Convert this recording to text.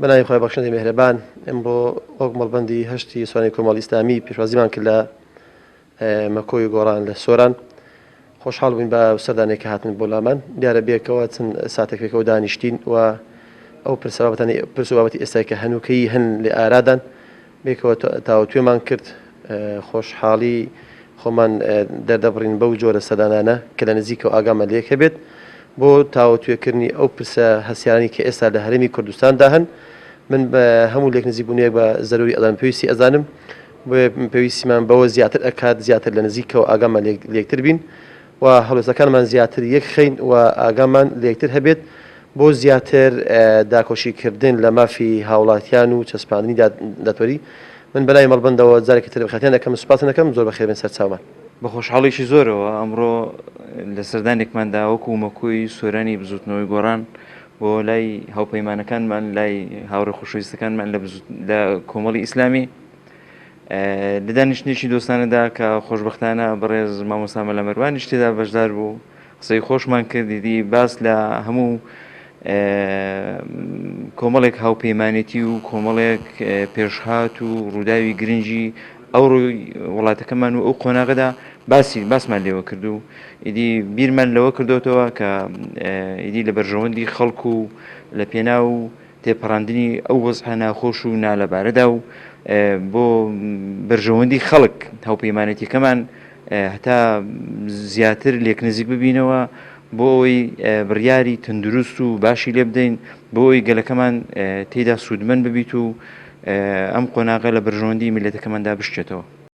بەناوی خۆی بەخشندەی میهرەبان ئەمڕۆ وەک مەڵبەندی هەشتی سوانەی کۆمەڵی ئیسلامی پێشوازیمان کرد لە مەکۆی گۆڕان لە سۆران. خۆشحاڵ بووین بە سەردانێک کە هاتن بۆ لامان دیارە بێکەوە چەند ساتێک پێکەوە دانیشتین و ئەو پرس و بابەتی ئێستای کە هەنووکەی هەن لێ ئارادان بێکەوە تاوتوێمان کرد. خۆشحاڵی خۆمان دەردەبڕین بەو جۆرە سەردانانە کە لە نزیکەوە ئاگامە لێک هەبێت بۆ تاوتوێکردنی ئەو پرسە هەسیارانی کە ئێستا لە هەرێمی کوردستاندا هەن. من بە هەموو لێک نزیک بوونیەک بە زەروری ئەدان پێویستی ئەزانم بۆ پێویستیمان بەوە زیاتر ئەکات زیاتر لە نزیکەوە ئاگامە لێکتر بین و هەڵوێستەکانمان زیاتر یەک خەین و ئاگامان لێکتر هەبێت بۆ زیاتر داکۆشیکردن لە مافی هاوڵاتیان و چەسپاندنی دادوەری. من بەلای مەڵبەندەوە جارێکی تر بەخاتیان دەکەم سوپاس دەکەم زۆر بەخێربێن سەر چاومان. بە خۆشحاڵیشی زۆرەوە ئەمڕۆ لە سەردانێکماندا وەکو مەکۆی سۆرانی بزوتنەوەی گۆڕان بۆ لای هاوپەیمانەکانمان لای هاوڕێ خۆشەویستەکانمان لە کۆمەڵی ئیسلامی لە دانیشتنیشی دۆستانەدا کە خۆشبەختانە بەڕێز مامۆستا مەلا مەروانیش تێدا بەشدار بوو قسەی خۆشمان کردیدی باس لە هەموو کۆمەڵێک هاوپەیمانێتی و کۆمەڵێک پێشهات و ڕووداوی گرنگی ئەو ڕووی وڵاتەکەمان و ئەو قۆناغەدا باسمان لێوە کرد و ئیدی بیرمان لەوە کردوتەوە کە ئیدی لە بەرژەوەندی خەڵک و لە پێناو تێپەڕاندنی ئەو وەزعە ناخۆش و نالەبارەدا و بۆ بەرژەوەندی خەڵک هاوپەیمانێتیەکەمان هەتا زیاتر لێک نزیک ببینەوە بۆ ئەوەی بڕیاری تەندروست و باشی لێ بدەین بۆ ئەوەی گەلەکەمان تێیدا سوودمەند ببیت و ئەم قۆناغە لە بەرژەوەندی میلەتەکەماندا بشتێتەوە.